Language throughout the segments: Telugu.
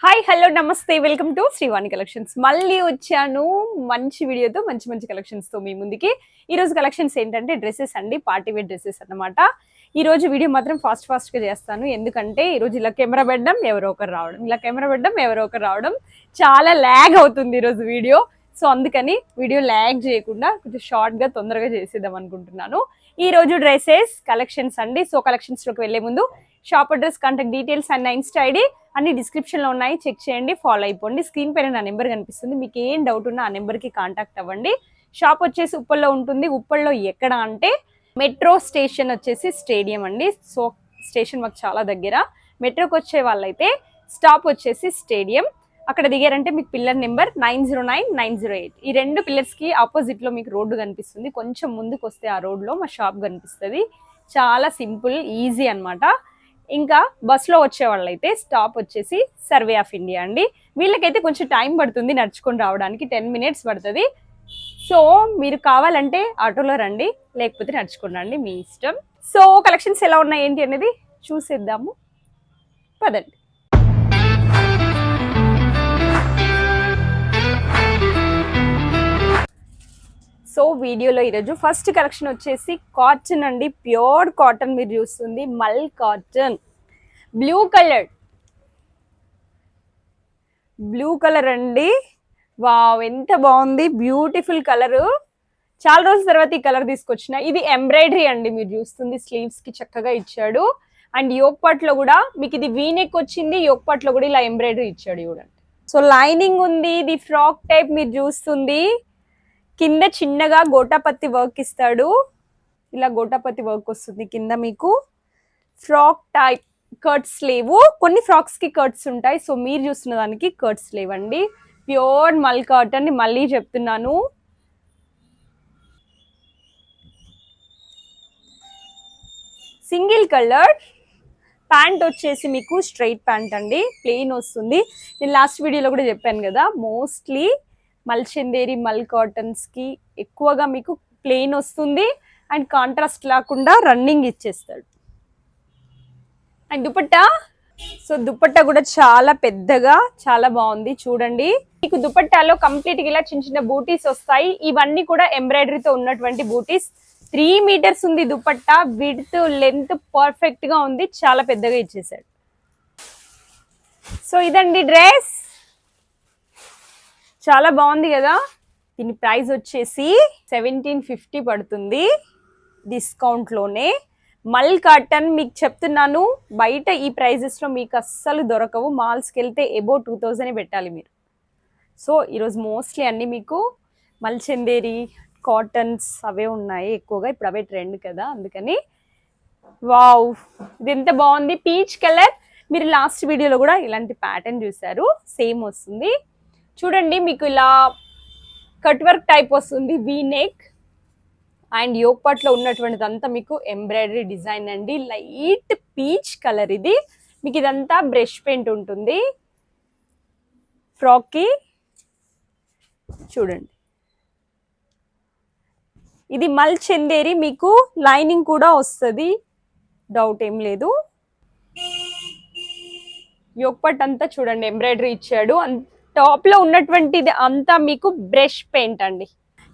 హాయ్ హలో నమస్తే వెల్కమ్ టు శ్రీవాణి కలెక్షన్స్. మళ్ళీ వచ్చాను మంచి వీడియోతో, మంచి మంచి కలెక్షన్స్తో మీ ముందుకి. ఈరోజు కలెక్షన్స్ ఏంటంటే డ్రెస్సెస్ అండి, పార్టీ వేర్ డ్రెస్సెస్ అన్నమాట. ఈరోజు వీడియో మాత్రం ఫాస్ట్గా చేస్తాను, ఎందుకంటే ఈరోజు ఇలా కెమెరా పెట్టడం ఎవరో ఒకరు రావడం, ఇలా కెమెరా పెట్టడం ఎవరో ఒకరు రావడం, చాలా ల్యాగ్ అవుతుంది ఈరోజు వీడియో. సో అందుకని వీడియో ల్యాగ్ చేయకుండా కొంచెం షార్ట్గా తొందరగా చేసేద్దాం అనుకుంటున్నాను. ఈ రోజు డ్రెస్సెస్ కలెక్షన్స్ అండి. సో కలెక్షన్స్లోకి వెళ్లే ముందు shop address, contact details and నా ఇన్స్టా ఐడి అన్ని డిస్క్రిప్షన్లో ఉన్నాయి, చెక్ చేయండి, ఫాలో అయిపోండి. స్క్రీన్ పైన నా నెంబర్ కనిపిస్తుంది, మీకు ఏం డౌట్ ఉన్నా ఆ నెంబర్కి కాంటాక్ట్ అవ్వండి. షాప్ వచ్చేసి ఉప్పల్లో ఉంటుంది. ఉప్పల్లో ఎక్కడ అంటే మెట్రో స్టేషన్ వచ్చేసి స్టేడియం అండి. సో స్టేషన్ మాకు చాలా దగ్గర. మెట్రోకి వచ్చే వాళ్ళైతే స్టాప్ వచ్చేసి స్టేడియం, అక్కడ దిగారంటే మీకు పిల్లర్ నెంబర్ 909, 908. ఈ రెండు పిల్లర్స్కి ఆపోజిట్లో మీకు రోడ్డు కనిపిస్తుంది. కొంచెం ముందుకు వస్తే ఆ రోడ్లో మా షాప్ కనిపిస్తుంది. చాలా సింపుల్, ఈజీ అనమాట. ఇంకా బస్సులో వచ్చే వాళ్ళైతే స్టాప్ వచ్చేసి సర్వే ఆఫ్ ఇండియా అండి. వీళ్ళకైతే కొంచెం టైం పడుతుంది నడుచుకొని రావడానికి, 10 minutes పడుతుంది. సో మీరు కావాలంటే ఆటోలో రండి, లేకపోతే నడుచుకొని రండి, మీ ఇష్టం. సో కలెక్షన్స్ ఎలా ఉన్నాయి ఏంటి అనేది చూసేద్దాము, పదండి. సో వీడియోలో ఈరోజు ఫస్ట్ కలెక్షన్ వచ్చేసి కాటన్ అండి, ప్యూర్ కాటన్. మీరు చూస్తుంది మల్ కాటన్, బ్లూ కలర్ అండి. వావ్ ఎంత బాగుంది, బ్యూటిఫుల్ కలరు. చాలా రోజుల తర్వాత ఈ కలర్ తీసుకొచ్చిన. ఇది ఎంబ్రాయిడరీ అండి, మీరు చూస్తుంది స్లీవ్స్ కి చక్కగా ఇచ్చాడు. అండ్ యోక్ పార్ట్ లో కూడా మీకు ఇది వీనెక్ వచ్చింది, యోక్ పార్ట్ లో కూడా ఇలా ఎంబ్రాయిడరీ ఇచ్చాడు చూడండి. సో లైనింగ్ ఉంది, ఇది ఫ్రాక్ టైప్ మీరు చూస్తుంది. కింద చిన్నగా గోటాపత్తి వర్క్ ఇస్తాడు, ఇలా గోటాపత్తి వర్క్ వస్తుంది కింద. మీకు ఫ్రాక్ టైప్ కర్ట్స్ లేవు, కొన్ని ఫ్రాక్స్ కి కర్ట్స్ ఉంటాయి. సో మీరు చూస్తున్న దానికి కర్ట్స్ లేవండి. ప్యూర్ మల్ కాటన్, మళ్ళీ చెప్తున్నాను. సింగిల్ కలర్ ప్యాంట్ వచ్చేసి మీకు స్ట్రైట్ ప్యాంట్ అండి, ప్లెయిన్ వస్తుంది. నేను లాస్ట్ వీడియోలో కూడా చెప్పాను కదా, మోస్ట్లీ మల్చందేరి మల్ కాటన్స్కి ఎక్కువగా మీకు ప్లెయిన్ వస్తుంది అండ్ కాంట్రాస్ట్ లేకుండా రన్నింగ్ ఇచ్చేస్తాడు. అండ్ దుపట్టా, సో దుపట్టా కూడా చాలా పెద్దగా, చాలా బాగుంది చూడండి. మీకు దుపట్టాలో కంప్లీట్ గా ఇలా చిన్న చిన్న బూటీస్ వస్తాయి. ఇవన్నీ కూడా ఎంబ్రాయిడరీతో ఉన్నటువంటి బూటీస్. 3 meters ఉంది దుపట్టా, విడ్త్ లెంత్ పర్ఫెక్ట్ గా ఉంది, చాలా పెద్దగా ఇచ్చేసాడు. సో ఇదండి డ్రెస్, చాలా బాగుంది కదా. దీని ప్రైస్ వచ్చేసి 1750 పడుతుంది డిస్కౌంట్లోనే. మల్ కాటన్ మీకు చెప్తున్నాను, బయట ఈ ప్రైజెస్లో మీకు అస్సలు దొరకవు. మాల్స్కి వెళ్తే ఎబో 2000 పెట్టాలి మీరు. సో ఈరోజు మోస్ట్లీ అన్నీ మీకు మల్చందేరి కాటన్స్ అవే ఉన్నాయి ఎక్కువగా, ఇప్పుడు అవే ట్రెండ్ కదా, అందుకని. వావ్ ఇది ఎంత బాగుంది, పీచ్ కలర్. మీరు లాస్ట్ వీడియోలో కూడా ఇలాంటి ప్యాటర్న్ చూసారు, సేమ్ వస్తుంది చూడండి. మీకు ఇలా కట్ వర్క్ టైప్ వస్తుంది, V neck. And yoke part లో ఉన్నటువంటిదంతా మీకు ఎంబ్రాయిడరీ డిజైన్ అండి, లైట్ పీచ్ కలర్. ఇది మీకు ఇదంతా బ్రష్ పెయింట్ ఉంటుంది ఫ్రాక్ కి, చూడండి. ఇది మల్ చందేరి, మీకు లైనింగ్ కూడా వస్తుంది, డౌట్ ఏం లేదు. యోక్ పార్ట్ అంతా చూడండి ఎంబ్రాయిడరీ ఇచ్చాడు. టాప్ లో ఉన్నటువంటిది అంతా మీకు బ్రష్ పెయింట్ అండి.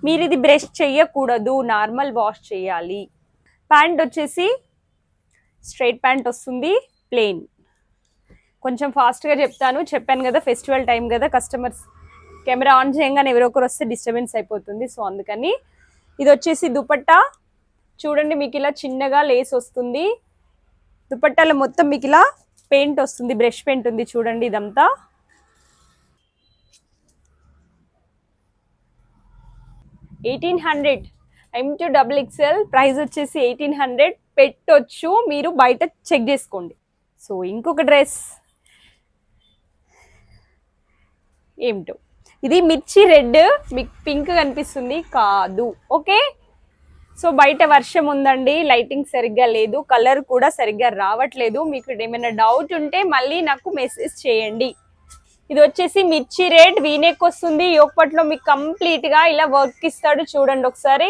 మీరు ఇది బ్రష్ చెయ్యకూడదు, నార్మల్ వాష్ చేయాలి. ప్యాంట్ వచ్చేసి స్ట్రైట్ ప్యాంట్ వస్తుంది, ప్లెయిన్. కొంచెం ఫాస్ట్గా చెప్పాను కదా, ఫెస్టివల్ టైం కదా, కస్టమర్స్ కెమెరా ఆన్ చేయగానే ఎవరో ఒకరు వస్తే డిస్టర్బెన్స్ అయిపోతుంది. సో అందుకని. ఇది వచ్చేసి దుపట్టా చూడండి, మీకు ఇలా చిన్నగా లేస్ వస్తుంది. దుపట్టాలో మొత్తం మీకు ఇలా పెయింట్ వస్తుంది, బ్రష్ పెయింట్ ఉంది చూడండి. ఇదంతా $1800, M2 XXL, ప్రైస్ వచ్చేసి 1800 పెట్టొచ్చు, మీరు బయట చెక్ చేసుకోండి. సో ఇంకొక డ్రెస్ ఏమిటో, ఇది మిర్చి రెడ్, మీకు పింక్ కనిపిస్తుంది కాదు, ఓకే. సో బయట వర్షం ఉందండి, లైటింగ్ సరిగ్గా లేదు, కలర్ కూడా సరిగ్గా రావట్లేదు. మీకు ఏమైనా డౌట్ ఉంటే మళ్ళీ నాకు మెసేజ్ చేయండి. ఇది వచ్చేసి మిర్చి రెడ్, వీనెక్ వస్తుంది. యోక్ పార్ట్ లో మీకు కంప్లీట్ గా ఇలా వర్క్ ఇస్తాడు చూడండి ఒకసారి.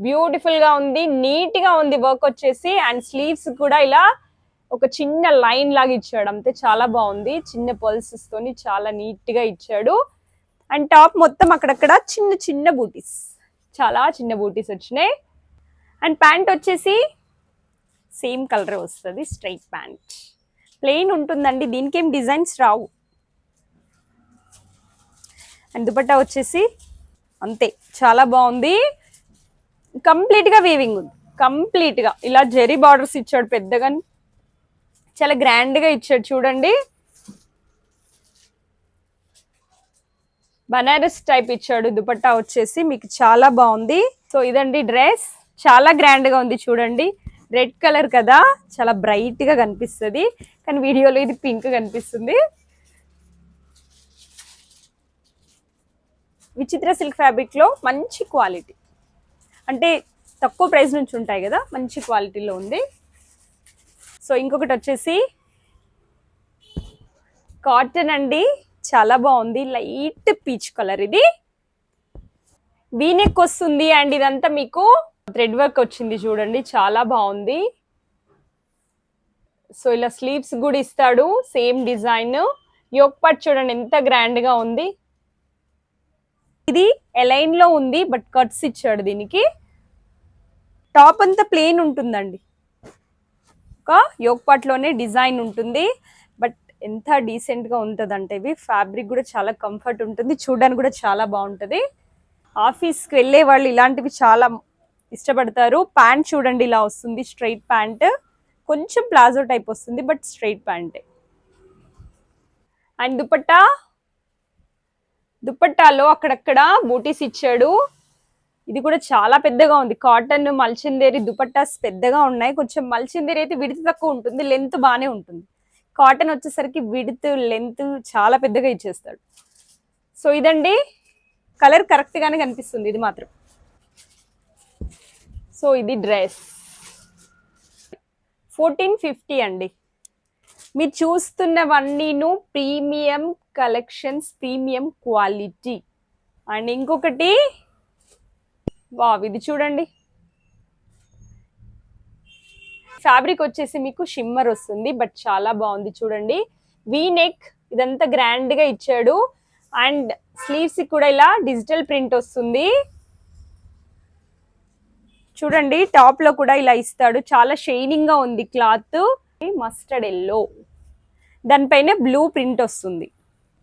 బ్యూటిఫుల్ గా ఉంది, నీట్ గా ఉంది వర్క్ వచ్చేసి. అండ్ స్లీవ్స్ కూడా ఇలా ఒక చిన్న లైన్ లాగా ఇచ్చాడు అంతే, చాలా బాగుంది. చిన్న పల్సెస్ తోని చాలా నీట్ గా ఇచ్చాడు. అండ్ టాప్ మొత్తం అక్కడక్కడ చిన్న చిన్న బూటీస్, చాలా చిన్న బూటీస్ వచ్చినాయి. అండ్ ప్యాంట్ వచ్చేసి సేమ్ కలర్ వస్తుంది, స్ట్రైట్ ప్యాంట్, ప్లెయిన్ ఉంటుందండి, దీనికి ఏం డిజైన్స్ రావు. అండ్ దుపట్టా వచ్చేసి అంతే, చాలా బాగుంది. కంప్లీట్ గా వీవింగ్ ఉంది, కంప్లీట్ గా ఇలా జెరీ బార్డర్స్ ఇచ్చాడు పెద్దగా, చాలా గ్రాండ్ గా ఇచ్చాడు చూడండి. బనారస్ టైప్ ఇచ్చాడు. దుపట్టా వచ్చేసి మీకు చాలా బాగుంది. సో ఇదండి డ్రెస్, చాలా గ్రాండ్ గా ఉంది చూడండి. రెడ్ కలర్ కదా, చాలా బ్రైట్ గా కనిపిస్తుంది, కానీ వీడియోలో ఇది పింక్ కనిపిస్తుంది. విచిత్ర సిల్క్ ఫ్యాబ్రిక్ లో మంచి క్వాలిటీ, అంటే తక్కువ ప్రైస్ నుంచి ఉంటాయి కదా, మంచి క్వాలిటీలో ఉంది. సో ఇంకొకటి వచ్చేసి కాటన్ అండి, చాలా బాగుంది, లైట్ పీచ్ కలర్. ఇది వీనెక్ వస్తుంది అండ్ ఇదంతా మీకు థ్రెడ్ వర్క్ వచ్చింది చూడండి, చాలా బాగుంది. సో ఇలా స్లీవ్స్ కూడా ఇస్తాడు, సేమ్ డిజైన్. యోక్ పార్ట్ చూడండి ఎంత గ్రాండ్ గా ఉంది. ఇది ఎలైన్ లో ఉంది బట్ కట్స్ ఇచ్చాడు దీనికి. టాప్ అంతా ప్లెయిన్ ఉంటుందండి, ఒక యోక్ పార్ట్ లోనే డిజైన్ ఉంటుంది, బట్ ఎంత డీసెంట్ గా ఉంటుంది అంటే ఇవి ఫ్యాబ్రిక్ కూడా చాలా కంఫర్ట్ ఉంటుంది, చూడడానికి కూడా చాలా బాగుంటుంది. ఆఫీస్కి వెళ్ళే వాళ్ళు ఇలాంటివి చాలా ఇష్టపడతారు. ప్యాంట్ చూడండి ఇలా వస్తుంది, స్ట్రైట్ ప్యాంట్, కొంచెం ప్లాజో టైప్ వస్తుంది బట్ స్ట్రైట్ ప్యాంటే. అండ్ దుపట్టాలో అక్కడక్కడ బూటీస్ ఇచ్చాడు. ఇది కూడా చాలా పెద్దగా ఉంది. కాటన్ మల్చిందేరి దుపట్టాస్ పెద్దగా ఉన్నాయి. కొంచెం మల్చిందేరి అయితే విడత్ తక్కువ ఉంటుంది, లెంత్ బాగానే ఉంటుంది. కాటన్ వచ్చేసరికి విడత్ లెంత్ చాలా పెద్దగా ఇచ్చేస్తాడు. సో ఇదండి, కలర్ కరెక్ట్ గానే కనిపిస్తుంది ఇది మాత్రం. సో ఇది డ్రెస్ 1450 అండి. మీరు చూస్తున్నవన్నీను premium collections, premium quality. And ఇంకొకటి వావ్, ఇది చూడండి, ఫ్యాబ్రిక్ వచ్చేసి మీకు షిమ్మర్ వస్తుంది బట్ చాలా బాగుంది చూడండి. వీ నెక్ ఇదంతా గ్రాండ్ గా ఇచ్చాడు. అండ్ స్లీవ్స్ కూడా ఇలా డిజిటల్ ప్రింట్ వస్తుంది చూడండి. టాప్ లో కూడా ఇలా ఇస్తాడు, చాలా షైనింగ్ గా ఉంది క్లాత్. మస్టర్డ్ ఎల్లో, దానిపైన బ్లూ ప్రింట్ వస్తుంది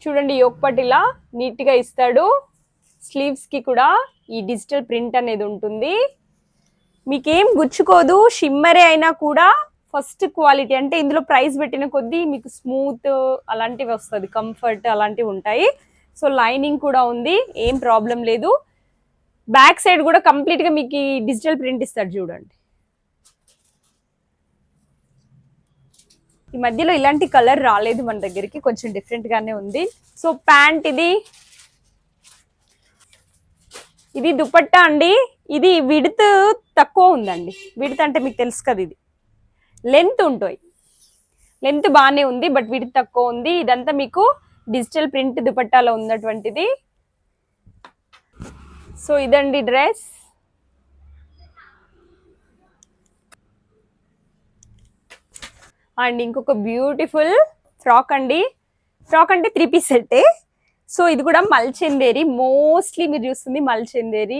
చూడండి. యోక్ పార్ట్ ఇలా నీట్ గా ఇస్తాడు. స్లీవ్స్ కి కూడా ఈ డిజిటల్ ప్రింట్ అనేది ఉంటుంది. మీకేం గుచ్చుకోదు, షిమ్మరే అయినా కూడా ఫస్ట్ క్వాలిటీ. అంటే ఇందులో ప్రైస్ పెట్టిన కొద్దీ మీకు స్మూత్ అలాంటివి వస్తుంది, కంఫర్ట్ అలాంటివి ఉంటాయి. సో లైనింగ్ కూడా ఉంది, ఏం ప్రాబ్లం లేదు. బ్యాక్ సైడ్ కూడా కంప్లీట్ గా మీకు డిజిటల్ ప్రింట్ ఇస్తాడు చూడండి. ఈ మధ్యలో ఇలాంటి కలర్ రాలేదు మన దగ్గరికి, కొంచెం డిఫరెంట్ గానే ఉంది. సో ప్యాంట్ ఇది దుపట్టా అండి. ఇది విడ్త్ తక్కువ ఉందండి. విడ్త్ అంటే మీకు తెలుసు కదా, ఇది లెంత్ ఉంటుంది, లెంత్ బాగానే ఉంది బట్ విడ్త్ తక్కువ ఉంది. ఇదంతా మీకు డిజిటల్ ప్రింట్ దుపట్టాలో ఉన్నటువంటిది. సో ఇదండి డ్రెస్. అండ్ ఇంకొక బ్యూటిఫుల్ ఫ్రాక్ అండి. ఫ్రాక్ అంటే 3 పీస్ సెట్టే. సో ఇది కూడా మల్చందేరి, మోస్ట్లీ మీరు చూస్తుంది మల్చందేరి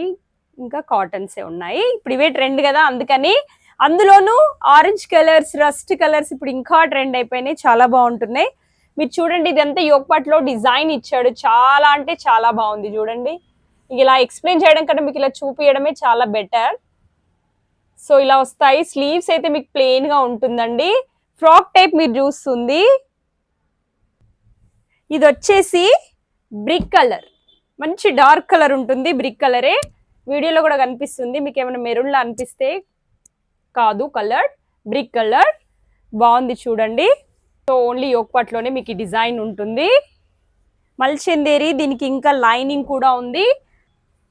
ఇంకా కాటన్సే ఉన్నాయి. ఇప్పుడు ఇవే ట్రెండ్ కదా, అందుకని. అందులోనూ ఆరెంజ్ కలర్స్, రస్ట్ కలర్స్ ఇప్పుడు ఇంకా ట్రెండ్ అయిపోయినాయి, చాలా బాగుంటున్నాయి. మీరు చూడండి, ఇదంతా యోక్ పార్ట్ లో డిజైన్ ఇచ్చాడు, చాలా అంటే చాలా బాగుంది చూడండి. ఇలా ఎక్స్ప్లెయిన్ చేయడం కన్నా మీకు ఇలా చూపించడమే చాలా బెటర్. సో ఇలా వస్తాయి. స్లీవ్స్ అయితే మీకు ప్లెయిన్ గా ఉంటుందండి. ఫ్రాక్ టైప్ మీరు చూస్తుంది. ఇది వచ్చేసి బ్రిక్ కలర్, మంచి డార్క్ కలర్ ఉంటుంది, బ్రిక్ కలరే. వీడియోలో కూడా కనిపిస్తుంది. మీకు ఏమైనా మెరూన్ లా అనిపిస్తే కాదు, కలర్ బ్రిక్ కలర్, బాగుంది చూడండి. సో ఓన్లీ యోక్ పార్ట్ లోనే మీకు ఈ డిజైన్ ఉంటుంది. మల్చందేరి, దీనికి ఇంకా లైనింగ్ కూడా ఉంది.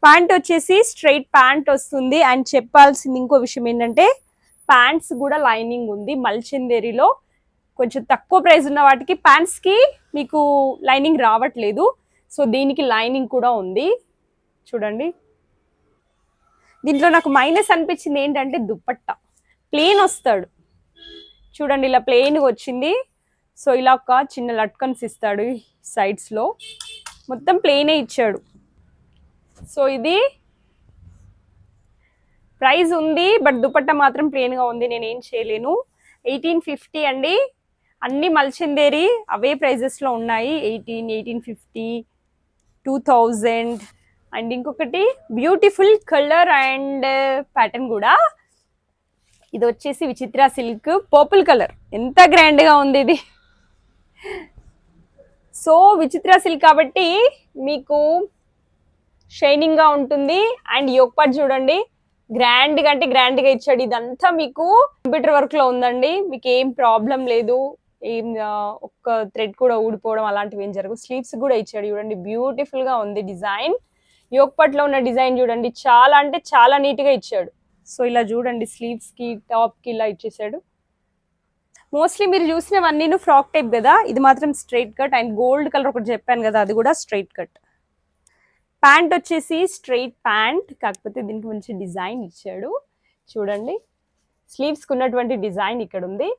ప్యాంట్ వచ్చేసి స్ట్రైట్ ప్యాంట్ వస్తుంది. అండ్ చెప్పాల్సింది ఇంకో విషయం ఏంటంటే ప్యాంట్స్ కూడా లైనింగ్ ఉంది. మల్చందేరిలో కొంచెం తక్కువ ప్రైస్ ఉన్న వాటికి ప్యాంట్స్ కి మీకు లైనింగ్ రావట్లేదు. సో దీనికి లైనింగ్ కూడా ఉంది చూడండి. దీంట్లో నాకు మైనస్ అనిపించింది ఏంటంటే దుపట్టా ప్లెయిన్ వస్తాడు, చూడండి ఇలా ప్లెయిన్గా వచ్చింది. సో ఇలా ఒక చిన్న లట్కన్స్ ఇస్తాడు సైడ్స్లో, మొత్తం ప్లెయినే ఇచ్చాడు. సో ఇది ప్రైస్ ఉంది, బట్ దుపట్టా మాత్రం ప్లెయిన్గా ఉంది, నేను ఏం చేయలేను. 1850 అండి. అన్ని మల్చిందేరి అవే ప్రైజెస్లో ఉన్నాయి. 1850, 2000. అండ్ ఇంకొకటి బ్యూటిఫుల్ కలర్ అండ్ ప్యాటర్న్ కూడా, ఇది వచ్చేసి విచిత్ర సిల్క్ పర్పుల్ కలర్. ఎంత గ్రాండ్గా ఉంది ఇది. సో విచిత్ర సిల్క్ కాబట్టి మీకు షైనింగ్గా ఉంటుంది. అండ్ యోక్ పార్ట్ చూడండి, గ్రాండ్గా అంటే గ్రాండ్గా ఇచ్చాడు. ఇదంతా మీకు కంప్యూటర్ వర్క్లో ఉందండి, మీకు ఏం ప్రాబ్లం లేదు. ఏం ఒక్క థ్రెడ్ కూడా ఊడిపోవడం అలాంటివి ఏం జరగవు. స్లీవ్స్ కూడా ఇచ్చాడు చూడండి, బ్యూటిఫుల్గా ఉంది డిజైన్. యోక్ పార్ట్లో ఉన్న డిజైన్ చూడండి, చాలా అంటే చాలా నీట్గా ఇచ్చాడు. సో ఇలా చూడండి, స్లీవ్స్కి టాప్కి ఇలా ఇచ్చేసాడు. మోస్ట్లీ మీరు చూసినవన్నీ ఫ్రాక్ టైప్ కదా, ఇది మాత్రం straight cut. And gold colour ఒకటి చెప్పాను కదా, అది కూడా స్ట్రైట్ కట్. ప్యాంట్ వచ్చేసి స్ట్రైట్ ప్యాంట్, కాకపోతే దీనికి మంచి డిజైన్ ఇచ్చాడు చూడండి. స్లీవ్స్కి ఉన్నటువంటి డిజైన్ ఇక్కడ ఉంది.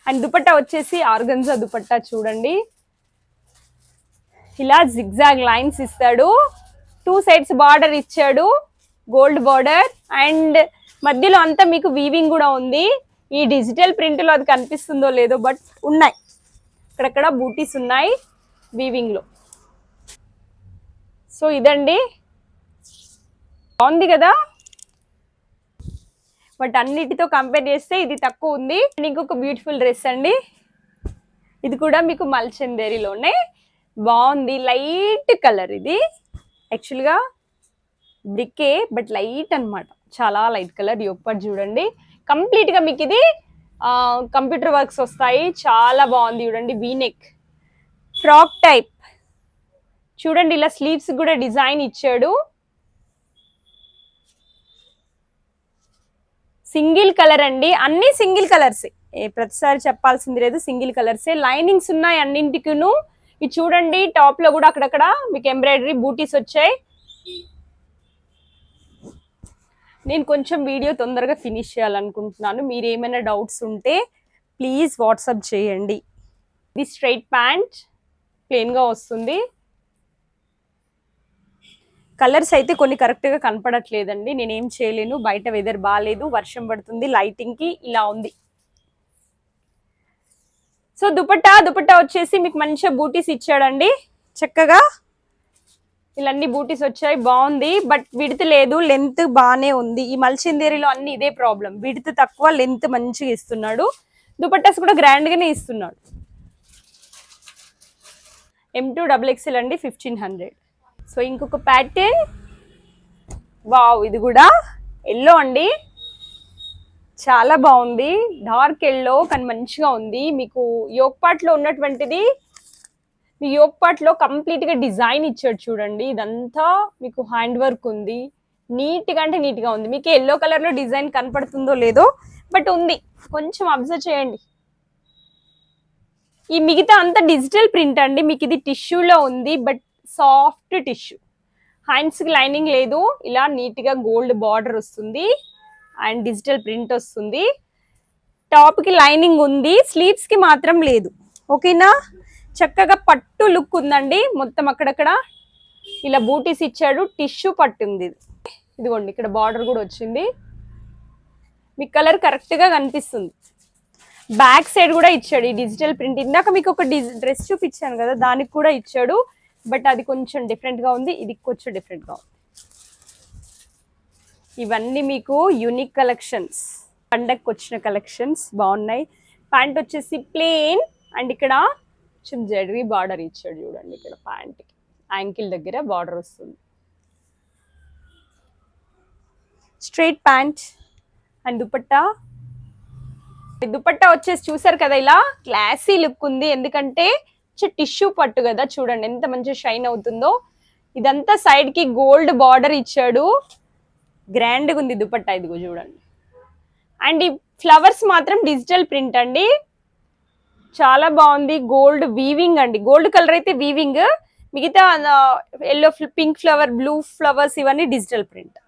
అండ్ దుపట్టా వచ్చేసి ఆర్గన్జా దుపట్టా చూడండి, ఇలా జిగ్జాగ్ లైన్స్ ఇస్తాడు. 2 సైడ్స్ బార్డర్ ఇచ్చాడు, గోల్డ్ బార్డర్. అండ్ మధ్యలో అంతా మీకు వీవింగ్ కూడా ఉంది. ఈ డిజిటల్ ప్రింట్లో అది కనిపిస్తుందో లేదో, బట్ ఉన్నాయి అక్కడక్కడ బూటీస్ ఉన్నాయి వీవింగ్లో. సో ఇదండి, బాగుంది కదా. బట్ అన్నిటితో కంపేర్ చేస్తే ఇది తక్కువ ఉంది. ఇంకొక బ్యూటిఫుల్ డ్రెస్ అండి, ఇది కూడా మీకు మల్చందేరిలోనే బాగుంది. లైట్ కలర్, ఇది యాక్చువల్గా బ్రికే బట్ లైట్ అనమాట, చాలా లైట్ కలర్. యోక్ పార్ట్ చూడండి, కంప్లీట్గా మీకు ఇది కంప్యూటర్ వర్క్స్ వస్తాయి. చాలా బాగుంది చూడండి, వీనెక్ ఫ్రాక్ టైప్ చూడండి. ఇలా స్లీవ్స్ కూడా డిజైన్ ఇచ్చాడు. సింగిల్ కలర్ అండి, అన్ని సింగిల్ కలర్సే, ప్రతిసారి చెప్పాల్సింది లేదు, సింగిల్ కలర్సే. లైనింగ్స్ ఉన్నాయి అన్నింటికిను. ఇది చూడండి, టాప్ లో కూడా అక్కడక్కడ మీకు ఎంబ్రాయిడరీ బూటీస్ వచ్చాయి. నేను కొంచెం వీడియో తొందరగా ఫినిష్ చేయాలనుకుంటున్నాను. మీరు ఏమైనా డౌట్స్ ఉంటే ప్లీజ్ వాట్సాప్ చేయండి. ఇది స్ట్రైట్ ప్యాంట్ ప్లెయిన్గా వస్తుంది. కలర్స్ అయితే కొన్ని కరెక్ట్గా కనపడట్లేదండి, నేనేం చేయలేను. బయట వెదర్ బాగాలేదు, వర్షం పడుతుంది, లైటింగ్కి ఇలా ఉంది. సో దుపట్టా వచ్చేసి మీకు మంచిగా బూటీస్ ఇచ్చాడండి, చక్కగా ఇలా అన్ని బూటీస్ వచ్చాయి, బాగుంది. బట్ విడత్ లేదు, లెంత్ బాగానే ఉంది. ఈ మల్చిందేరిలో అన్ని ఇదే ప్రాబ్లం, విడత్ తక్కువ, లెంత్ మంచిగా ఇస్తున్నాడు. దుపట్టాస్ కూడా గ్రాండ్గానే ఇస్తున్నాడు. M2 XXL అండి, 1500. సో ఇంకొక ప్యాటర్న్, వావ్, ఇది కూడా ఎల్లో అండి, చాలా బాగుంది. డార్క్ ఎల్లో కానీ మంచిగా ఉంది. మీకు యోక్ పార్ట్లో ఉన్నటువంటిది, మీ యోక్ పార్ట్లో కంప్లీట్గా డిజైన్ ఇచ్చాడు చూడండి. ఇదంతా మీకు హ్యాండ్ వర్క్ ఉంది, నీట్గా అంటే నీట్గా ఉంది. మీకు ఎల్లో కలర్లో డిజైన్ కనపడుతుందో లేదో, బట్ ఉంది, కొంచెం అబ్జర్వ్ చేయండి. ఈ మిగతా అంతా డిజిటల్ ప్రింట్ అండి, మీకు ఇది టిష్యూలో ఉంది, బట్ సాఫ్ట్ టిష్యూ. హ్యాండ్స్కి లైనింగ్ లేదు, ఇలా నీట్గా గోల్డ్ బార్డర్ వస్తుంది అండ్ డిజిటల్ ప్రింట్ వస్తుంది. టాప్కి లైనింగ్ ఉంది, స్లీవ్స్కి మాత్రం లేదు. ఓకేనా, చక్కగా పట్టు లుక్ ఉందండి. మొత్తం అక్కడక్కడ ఇలా బూటీస్ ఇచ్చాడు, టిష్యూ పట్టు ఉంది. ఇదిగోండి, ఇక్కడ బార్డర్ కూడా వచ్చింది, మీకు కలర్ కరెక్ట్గా కనిపిస్తుంది. బ్యాక్ సైడ్ కూడా ఇచ్చాడు ఈ డిజిటల్ ప్రింట్. ఇందాక మీకు ఒక డ్రెస్ చూపించాను కదా, దానికి కూడా ఇచ్చాడు, బట్ అది కొంచెం డిఫరెంట్గా ఉంది, ఇది కొంచెం డిఫరెంట్గా ఉంది. ఇవన్నీ మీకు యూనిక్ కలెక్షన్స్, పండగకి వచ్చిన కలెక్షన్స్ బాగున్నాయి. ప్యాంట్ వచ్చేసి ప్లెయిన్ అండ్ ఇక్కడ కొంచెం జెడరీ బార్డర్ ఇచ్చాడు చూడండి. ఇక్కడ ప్యాంట్కి యాంకిల్ దగ్గర బార్డర్ వస్తుంది. స్ట్రైట్ ప్యాంట్ అండ్ దుపట్టా వచ్చేసి చూసారు కదా, ఇలా క్లాసీ లుక్ ఉంది. ఎందుకంటే టిష్యూ పట్టు కదా, చూడండి ఎంత మంచి షైన్ అవుతుందో. ఇదంతా సైడ్ కి గోల్డ్ బార్డర్ ఇచ్చాడు, గ్రాండ్గా ఉంది దుపట్టా. ఇదిగో చూడండి. అండ్ ఈ ఫ్లవర్స్ మాత్రం డిజిటల్ ప్రింట్ అండి, చాలా బాగుంది. గోల్డ్ వీవింగ్ అండి, గోల్డ్ కలర్ అయితే వీవింగ్, మిగతా yellow, pink flower, blue flowers ఇవన్నీ డిజిటల్ ప్రింట్.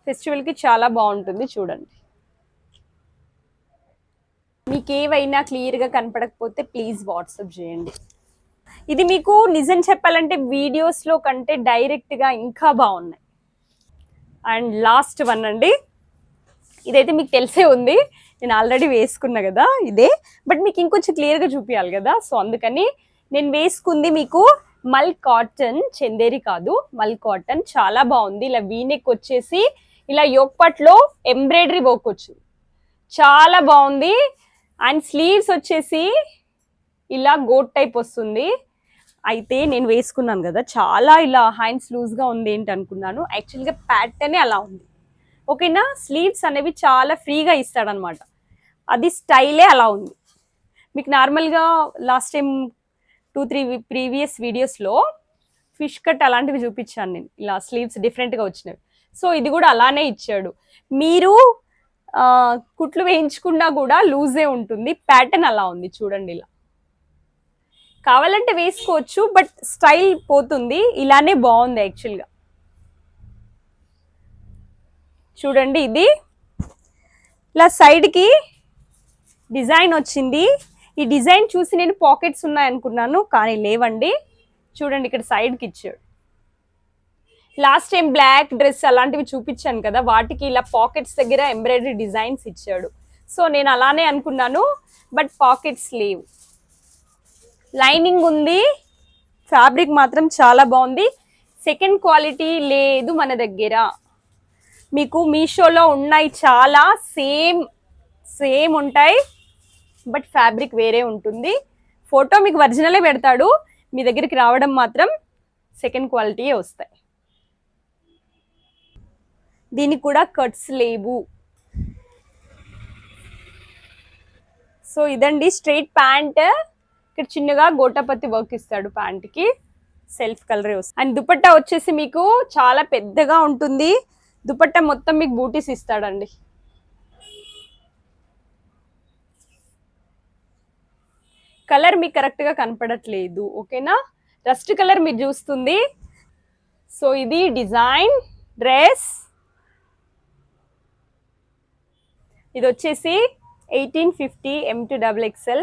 ఫెస్టివల్ కి చాలా బాగుంటుంది చూడండి. మీకు ఏవైనా క్లియర్గా కనపడకపోతే ప్లీజ్ వాట్సాప్ చేయండి. ఇది మీకు నిజం చెప్పాలంటే వీడియోస్లో కంటే డైరెక్ట్గా ఇంకా బాగున్నాయి. అండ్ లాస్ట్ వన్ అండి, ఇదైతే మీకు తెలిసే ఉంది, నేను ఆల్రెడీ వేసుకున్నా కదా ఇదే, బట్ మీకు ఇంకొంచెం క్లియర్గా చూపించాలి కదా, సో అందుకని నేను వేసుకుంది మీకు మల్ కాటన్, చందేరి కాదు మల్ కాటన్. చాలా బాగుంది. ఇలా వీనెక్ వచ్చేసి ఇలా యోక్పట్లో ఎంబ్రాయిడరీ వర్క్ వచ్చు, చాలా బాగుంది. అండ్ స్లీవ్స్ వచ్చేసి ఇలా గోట్ టైప్ వస్తుంది. అయితే నేను వేసుకున్నాను కదా, చాలా ఇలా హ్యాండ్స్ లూజ్గా ఉంది ఏంటి అనుకున్నాను, యాక్చువల్గా ప్యాటర్నే అలా ఉంది. ఓకేనా, స్లీవ్స్ అనేవి చాలా ఫ్రీగా ఇస్తాడనమాట, అది స్టైలే అలా ఉంది. మీకు నార్మల్గా లాస్ట్ టైం 2-3 ప్రీవియస్ వీడియోస్లో ఫిష్ కట్ అలాంటివి చూపించాను నేను, ఇలా స్లీవ్స్ డిఫరెంట్గా వచ్చినవి. సో ఇది కూడా అలానే ఇచ్చాడు. మీరు కుట్లు వేయించుకున్నా కూడా లూజే ఉంటుంది, ప్యాటర్న్ అలా ఉంది చూడండి. ఇలా కావాలంటే వేసుకోవచ్చు, బట్ స్టైల్ పోతుంది. ఇలానే బాగుంది యాక్చువల్గా. చూడండి, ఇది ఇలా సైడ్కి డిజైన్ వచ్చింది. ఈ డిజైన్ చూసి నేను పాకెట్స్ ఉన్నాయనుకున్నాను, కానీ లేవండి. చూడండి, ఇక్కడ సైడ్కి ఇచ్చాడు. లాస్ట్ టైం బ్లాక్ డ్రెస్ అలాంటివి చూపించాను కదా, వాటికి ఇలా పాకెట్స్ దగ్గర ఎంబ్రాయిడరీ డిజైన్స్ ఇచ్చాడు. సో నేను అలానే అనుకున్నాను, బట్ పాకెట్స్ లేవు. లైనింగ్ ఉంది, ఫ్యాబ్రిక్ మాత్రం చాలా బాగుంది. సెకండ్ క్వాలిటీ లేదు మన దగ్గర. మీకు మీషోలో ఉన్నాయి చాలా, సేమ్ ఉంటాయి, బట్ ఫ్యాబ్రిక్ వేరే ఉంటుంది. ఫోటో మీకు ఒరిజినలే పెడతాడు, మీ దగ్గరికి రావడం మాత్రం సెకండ్ క్వాలిటీయే వస్తాయి. దీనికి కూడా కట్స్ లేవు. సో ఇదండి స్ట్రైట్ ప్యాంట్. ఇక్కడ చిన్నగా గోటాపత్తి వర్క్ ఇస్తాడు ప్యాంట్కి, సెల్ఫ్ కలరే వస్తుంది. అండ్ దుపట్టా వచ్చేసి మీకు చాలా పెద్దగా ఉంటుంది. దుపట్టా మొత్తం మీకు బూటీస్ ఇస్తాడండి. కలర్ మీకు కరెక్ట్గా కనపడట్లేదు, ఓకేనా, రస్ట్ కలర్ మీరు చూస్తుంది. సో ఇది డిజైన్ డ్రెస్. ఇది వచ్చేసి 1850 M2XXL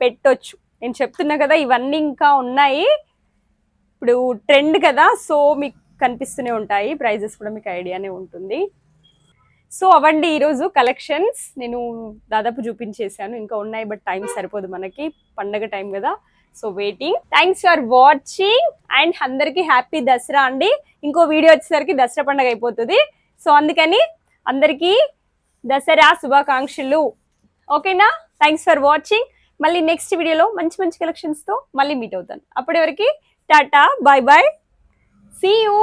పెట్టొచ్చు. నేను చెప్తున్నా కదా, ఇవన్నీ ఇంకా ఉన్నాయి, ఇప్పుడు ట్రెండ్ కదా, సో మీకు కనిపిస్తూనే ఉంటాయి. ప్రైజెస్ కూడా మీకు ఐడియానే ఉంటుంది. సో అవండి ఈరోజు కలెక్షన్స్. నేను దాదాపు చూపించేసాను, ఇంకా ఉన్నాయి, బట్ టైం సరిపోదు మనకి, పండగ టైం కదా, so waiting. Thanks for watching and అందరికీ హ్యాపీ దసరా అండి. ఇంకో వీడియో వచ్చేసరికి దసరా పండుగ అయిపోతుంది, సో అందుకని అందరికీ దసరా శుభాకాంక్షలు. ఓకేనా, థ్యాంక్స్ ఫర్ వాచింగ్. మళ్ళీ నెక్స్ట్ వీడియోలో మంచి మంచి కలెక్షన్స్తో మళ్ళీ మీట్ అవుతాను. అప్పటి వరకు టాటా, బాయ్ బాయ్, సీ యూ.